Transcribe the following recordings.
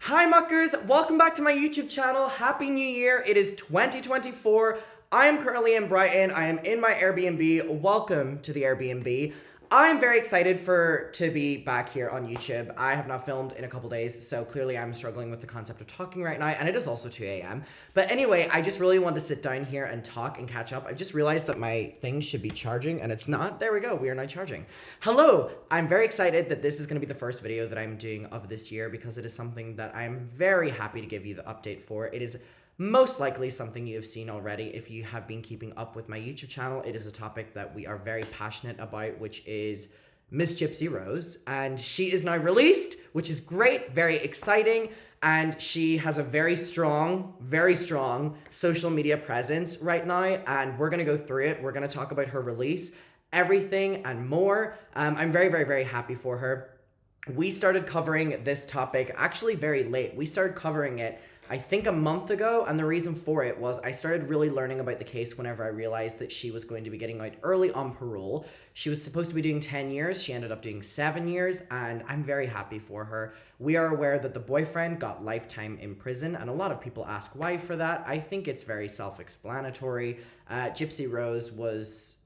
Hi muckers, welcome back to my YouTube channel. Happy New Year. It is 2024. I am currently in Brighton. I am in my Airbnb. Welcome to the Airbnb. I'm very excited to be back here on YouTube. I have not filmed in a couple days, so clearly I'm struggling with the concept of talking right now, and it is also 2 a.m. But anyway, I just really wanted to sit down here and talk and catch up. I just realized that my thing should be charging, and it's not. There we go, we are now charging. Hello, I'm very excited that this is going to be the first video that I'm doing of this year because it is something that I'm very happy to give you the update for. It is most likely something you have seen already if you have been keeping up with my YouTube channel. It is a topic that we are very passionate about, which is Miss Gypsy Rose, and she is now released, which is great, very exciting, and she has a very strong social media presence right now, and we're going to go through it. We're going to talk about her release, everything and more. I'm very happy for her. We started covering this topic actually very late. We started covering it I think a month ago, and the reason for it was I started really learning about the case whenever I realized that she was going to be getting out early on parole. She was supposed to be doing 10 years. She ended up doing 7 years, and I'm very happy for her. We are aware that the boyfriend got lifetime in prison, and a lot of people ask why for that. I think it's very self-explanatory. Gypsy Rose was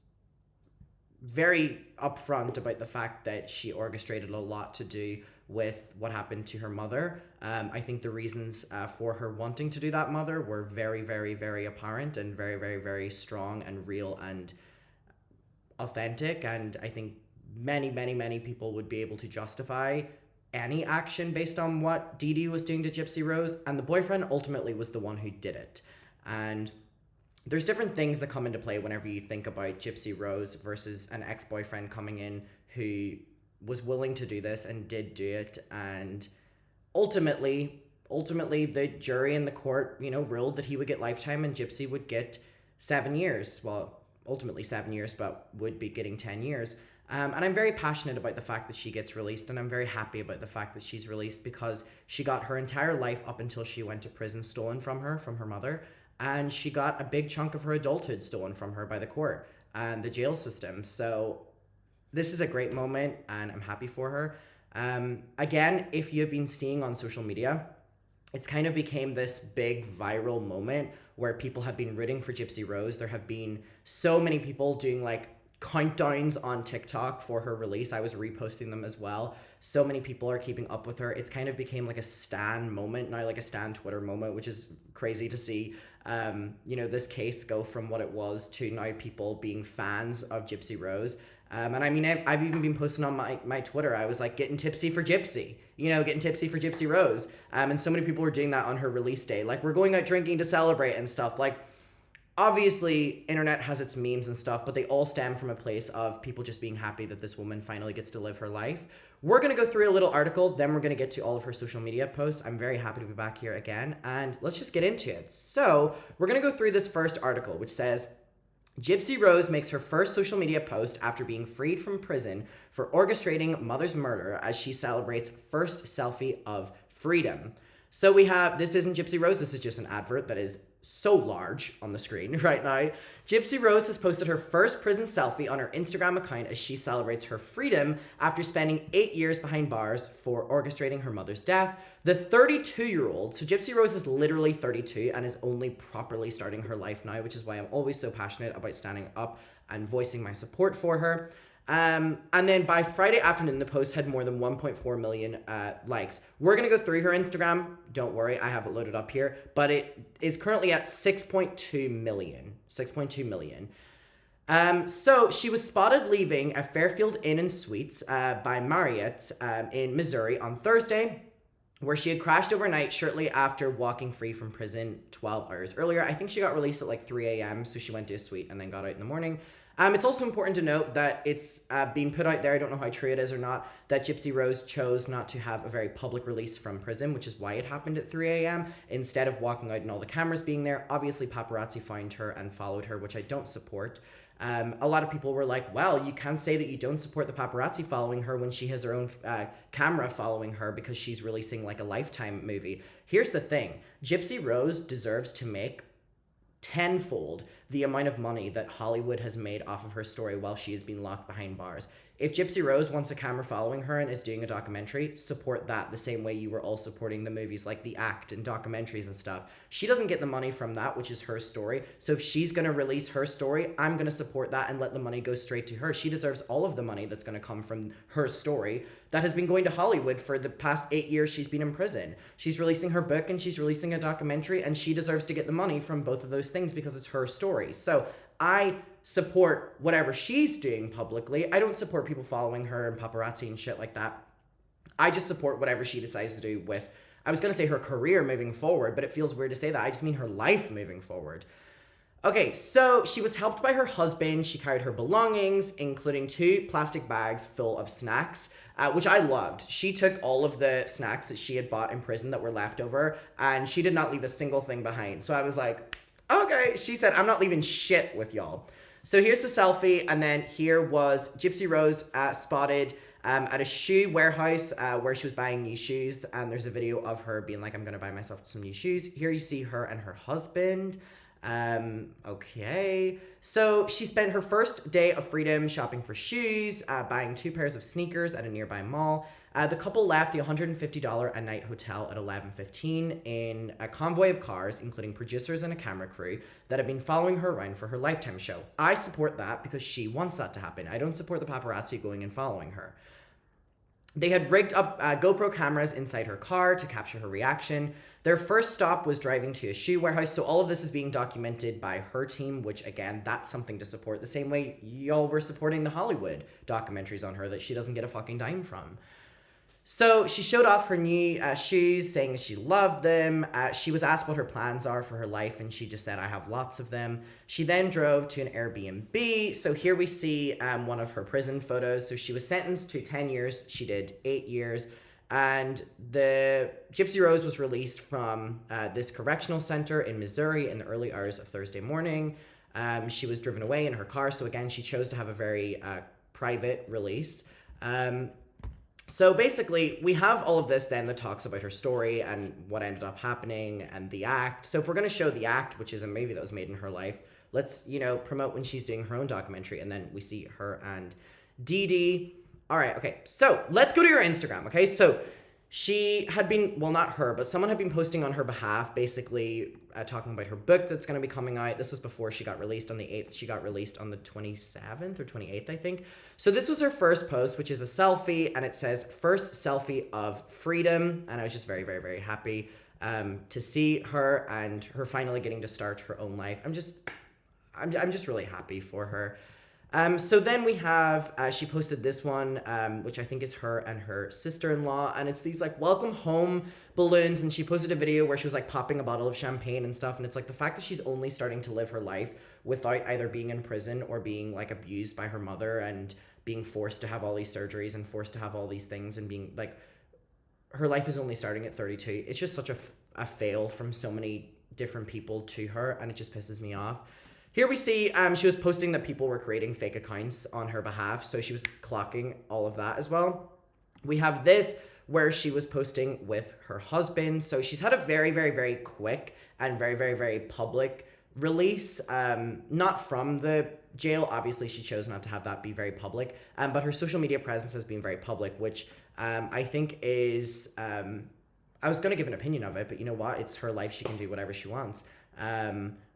very upfront about the fact that she orchestrated a lot to do with what happened to her mother. I think the reasons for her wanting to do that mother were very apparent and very strong and real and authentic. And I think many people would be able to justify any action based on what Dee Dee was doing to Gypsy Rose. And the boyfriend ultimately was the one who did it. And there's different things that come into play whenever you think about Gypsy Rose versus an ex-boyfriend coming in who was willing to do this and did do it, and ultimately the jury and the court, ruled that he would get lifetime and Gypsy would get 7 years. Well, ultimately 7 years, but would be getting 10 years. And I'm very passionate about the fact that she gets released, and I'm very happy about the fact that she's released because she got her entire life up until she went to prison stolen from her mother, and she got a big chunk of her adulthood stolen from her by the court and the jail system. So this is a great moment, and I'm happy for her. Again, if you've been seeing on social media, it's kind of became this big viral moment where people have been rooting for Gypsy Rose. There have been so many people doing like countdowns on TikTok for her release. I was reposting them as well. So many people are keeping up with her. It's kind of became like a stan moment now, like a stan Twitter moment, which is crazy to see. This case go from what it was to now people being fans of Gypsy Rose. And I mean, I've even been posting on my Twitter. I was like, getting tipsy for Gypsy, getting tipsy for Gypsy Rose. And so many people were doing that on her release day. Like, we're going out drinking to celebrate and stuff. Like, obviously, internet has its memes and stuff, but they all stem from a place of people just being happy that this woman finally gets to live her life. We're going to go through a little article, then we're going to get to all of her social media posts. I'm very happy to be back here again, and let's just get into it. So, we're going to go through this first article, which says, Gypsy Rose makes her first social media post after being freed from prison for orchestrating mother's murder as she celebrates first selfie of freedom. So this isn't Gypsy Rose, this is just an advert that is so large on the screen right now. Gypsy Rose has posted her first prison selfie on her Instagram account as she celebrates her freedom after spending 8 years behind bars for orchestrating her mother's death. The 32-year-old, so Gypsy Rose is literally 32 and is only properly starting her life now, which is why I'm always so passionate about standing up and voicing my support for her. And then by Friday afternoon, the post had more than 1.4 million likes. We're going to go through her Instagram. Don't worry, I have it loaded up here. But it is currently at 6.2 million. 6.2 million. So she was spotted leaving a Fairfield Inn and Suites by Marriott in Missouri on Thursday, where she had crashed overnight shortly after walking free from prison 12 hours earlier. I think she got released at like 3 a.m., so she went to a suite and then got out in the morning. It's also important to note that it's being put out there, I don't know how true it is or not, that Gypsy Rose chose not to have a very public release from prison, which is why it happened at 3 a.m. instead of walking out and all the cameras being there. Obviously, paparazzi found her and followed her, which I don't support. A lot of people were like, well, you can't say that you don't support the paparazzi following her when she has her own camera following her because she's releasing like a Lifetime movie. Here's the thing. Gypsy Rose deserves to make tenfold the amount of money that Hollywood has made off of her story while she has been locked behind bars. if Gypsy Rose wants a camera following her and is doing a documentary, support that the same way you were all supporting the movies like The Act and documentaries and stuff. She doesn't get the money from that, which is her story. So if she's going to release her story, I'm going to support that and let the money go straight to her. She deserves all of the money that's going to come from her story that has been going to Hollywood for the past 8 years she's been in prison. She's releasing her book and she's releasing a documentary, and she deserves to get the money from both of those things because it's her story. So I support whatever she's doing publicly. I don't support people following her and paparazzi and shit like that. I just support whatever she decides to do with, I was going to say her career moving forward, but it feels weird to say that. I just mean her life moving forward. Okay, so she was helped by her husband. She carried her belongings, including 2 plastic bags full of snacks, which I loved. She took all of the snacks that she had bought in prison that were left over, and she did not leave a single thing behind. So I was like, okay. She said, I'm not leaving shit with y'all. So here's the selfie, and then here was Gypsy Rose spotted at a shoe warehouse where she was buying new shoes, and there's a video of her being like, I'm gonna buy myself some new shoes. Here you see her and her husband. Okay. So she spent her first day of freedom shopping for shoes, buying 2 pairs of sneakers at a nearby mall. The couple left the $150 a night hotel at 11:15 in a convoy of cars, including producers and a camera crew that have been following her around for her Lifetime show. I support that because she wants that to happen. I don't support the paparazzi going and following her. They had rigged up GoPro cameras inside her car to capture her reaction. Their first stop was driving to a shoe warehouse, so all of this is being documented by her team, which, again, that's something to support the same way y'all were supporting the Hollywood documentaries on her that she doesn't get a fucking dime from. So she showed off her new shoes, saying she loved them. She was asked what her plans are for her life, and she just said, I have lots of them. She then drove to an Airbnb. So here we see one of her prison photos. So she was sentenced to 10 years. She did 8 years. And the Gypsy Rose was released from this correctional center in Missouri in the early hours of Thursday morning. She was driven away in her car. So again, she chose to have a very private release. So basically, we have all of this then that talks about her story and what ended up happening and The Act. So if we're going to show The Act, which is a movie that was made in her life, let's, promote when she's doing her own documentary. And then we see her and Dee Dee. All right, okay. So let's go to your Instagram, okay? So she had been, well, not her, but someone had been posting on her behalf, basically talking about her book that's going to be coming out. This was before she got released on the 8th. She got released on the 27th or 28th, I think. So this was her first post, which is a selfie, and it says, first selfie of freedom. And I was just very, very, very happy to see her and her finally getting to start her own life. I'm just really happy for her. So then we have, she posted this one, which I think is her and her sister-in-law, and it's these like welcome home balloons, and she posted a video where she was like popping a bottle of champagne and stuff, and it's like the fact that she's only starting to live her life without either being in prison or being like abused by her mother and being forced to have all these surgeries and forced to have all these things and being like, her life is only starting at 32. It's just such a fail from so many different people to her, and it just pisses me off. Here we see she was posting that people were creating fake accounts on her behalf, so she was clocking all of that as well. We have this where she was posting with her husband. So she's had a very, very, very quick and very, very, very public release. Not from the jail. Obviously, she chose not to have that be very public. But her social media presence has been very public, which I think is... I was going to give an opinion of it, but you know what? It's her life. She can do whatever she wants.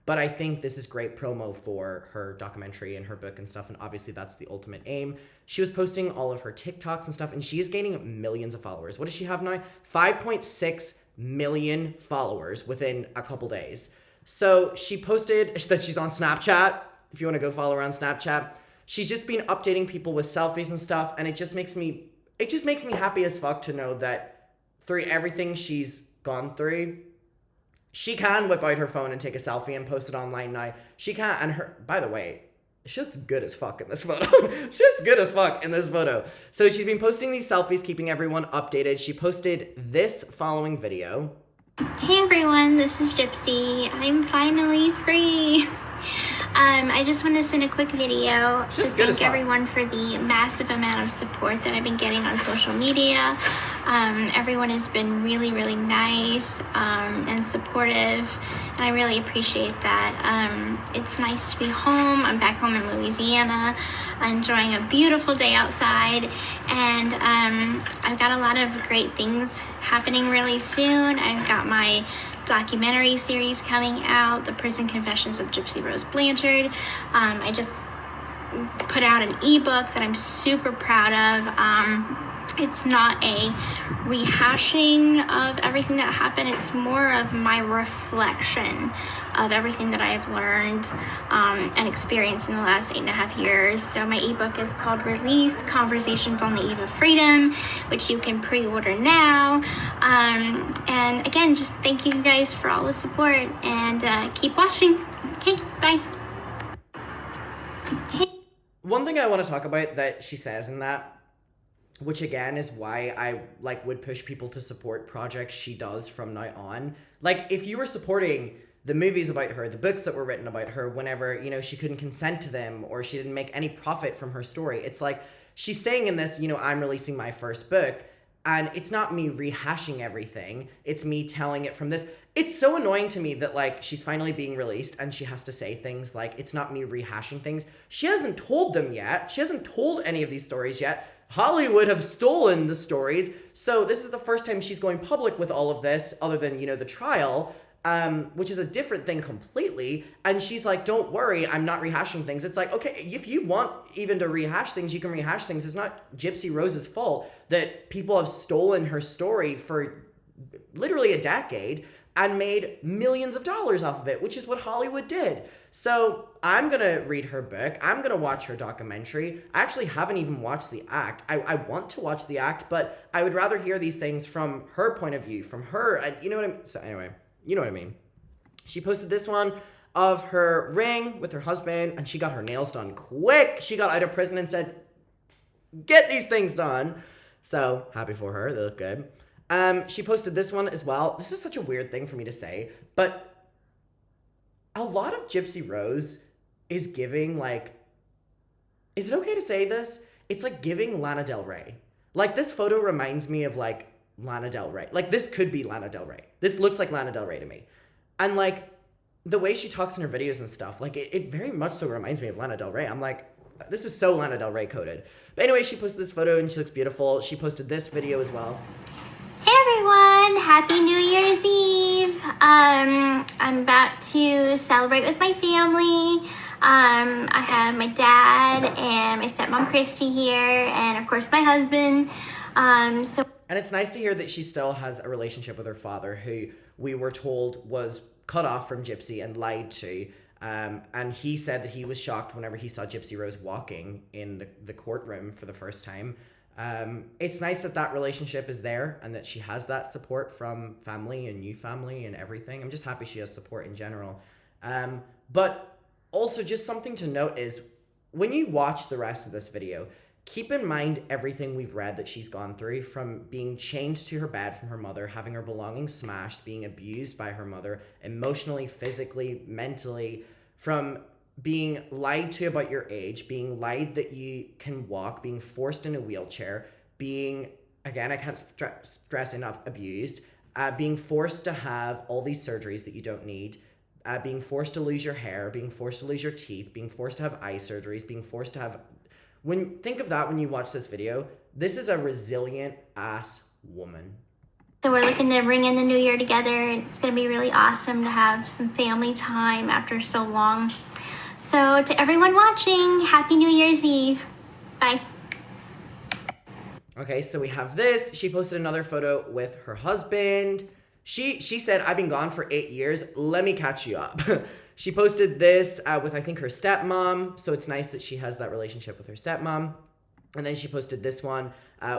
But I think this is great promo for her documentary and her book and stuff, and obviously that's the ultimate aim. She was posting all of her TikToks and stuff, and she is gaining millions of followers. What does she have now? 5.6 million followers within a couple days. So she posted that she's on Snapchat, if you want to go follow her on Snapchat. She's just been updating people with selfies and stuff, and it just makes me happy as fuck to know that through everything she's gone through, she can whip out her phone and take a selfie and post it online now. She can, and her, by the way, she looks good as fuck in this photo. She looks good as fuck in this photo. So she's been posting these selfies, keeping everyone updated. She posted this following video. Hey everyone, this is Gypsy. I'm finally free. I just want to send a quick video to thank well. everyone for the massive amount of support that I've been getting on social media. Everyone has been really, really nice and supportive, and I really appreciate that. It's nice to be home. I'm back home in Louisiana, enjoying a beautiful day outside, and I've got a lot of great things happening really soon. I've got my documentary series coming out, The Prison Confessions of Gypsy Rose Blanchard. I just put out an ebook that I'm super proud of. It's not a rehashing of everything that happened. It's more of my reflection of everything that I've learned and experienced in the last 8.5 years. So my ebook is called Release: Conversations on the Eve of Freedom, which you can pre-order now. And again, just thank you guys for all the support, and keep watching. Okay, bye. Okay. One thing I want to talk about that she says in that, which again is why I would push people to support projects she does from now on. Like, if you were supporting the movies about her, the books that were written about her, whenever, she couldn't consent to them or she didn't make any profit from her story, it's like she's saying in this, I'm releasing my first book, and it's not me rehashing everything, it's me telling it from this. It's so annoying to me that she's finally being released and she has to say things like, it's not me rehashing things. She hasn't told them yet. She hasn't told any of these stories yet. Hollywood have stolen the stories. So this is the first time she's going public with all of this, other than, the trial, which is a different thing completely. And she's like, don't worry, I'm not rehashing things. It's like, okay, if you want even to rehash things, you can rehash things. It's not Gypsy Rose's fault that people have stolen her story for literally a decade and made millions of dollars off of it, which is what Hollywood did. So I'm gonna read her book. I'm gonna watch her documentary. I actually haven't even watched the act. I want to watch the act, but I would rather hear these things from her point of view, from her, and you know what I mean? So anyway, you know what I mean. She posted this one of her ring with her husband, and she got her nails done quick. She got out of prison and said, get these things done. So happy for her, they look good. She posted this one as well. This is such a weird thing for me to say, but a lot of Gypsy Rose is giving, is it okay to say this? It's like giving Lana Del Rey. This photo reminds me of Lana Del Rey. This could be Lana Del Rey. This looks like Lana Del Rey to me. And the way she talks in her videos and stuff, it very much so reminds me of Lana Del Rey. I'm like, this is so Lana Del Rey coded. But anyway, she posted this photo and she looks beautiful. She posted this video as well. Hey everyone, happy New Year's Eve. I'm about to celebrate with my family. I have my dad and my stepmom Christy here, and of course my husband. And it's nice to hear that she still has a relationship with her father, who we were told was cut off from Gypsy and lied to. And he said that he was shocked whenever he saw Gypsy Rose walking in the courtroom for the first time. It's nice that relationship is there and that she has that support from family and new family and everything. I'm just happy she has support in general. But also just something to note is when you watch the rest of this video, keep in mind everything we've read that she's gone through, from being chained to her bed from her mother, having her belongings smashed, being abused by her mother, emotionally, physically, mentally, from being lied to about your age, being lied that you can walk, being forced in a wheelchair, being, again, I can't stress enough, abused, being forced to have all these surgeries that you don't need, being forced to lose your hair, being forced to lose your teeth, being forced to have eye surgeries, being forced to have... Think of that when you watch this video. This is a resilient ass woman. So we're looking to bring in the new year together. It's going to be really awesome to have some family time after so long. So to everyone watching, Happy New Year's Eve. Bye. Okay, so we have this. She posted another photo with her husband. She said, I've been gone for 8 years. Let me catch you up. She posted this with, I think, her stepmom. So it's nice that she has that relationship with her stepmom. And then she posted this one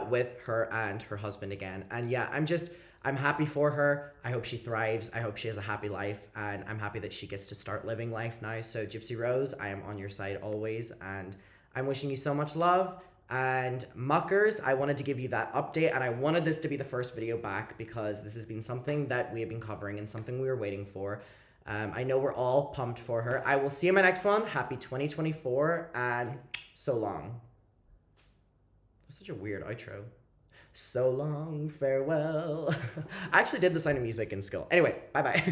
with her and her husband again. And yeah, I'm happy for her. I hope she thrives. I hope she has a happy life. And I'm happy that she gets to start living life now. So Gypsy Rose, I am on your side always. And I'm wishing you so much love. And Muckers, I wanted to give you that update. And I wanted this to be the first video back because this has been something that we have been covering and something we were waiting for. I know we're all pumped for her. I will see you in my next one. Happy 2024 and so long. That's such a weird outro. So long, farewell. I actually did the Sound of Music in school. Anyway, bye bye.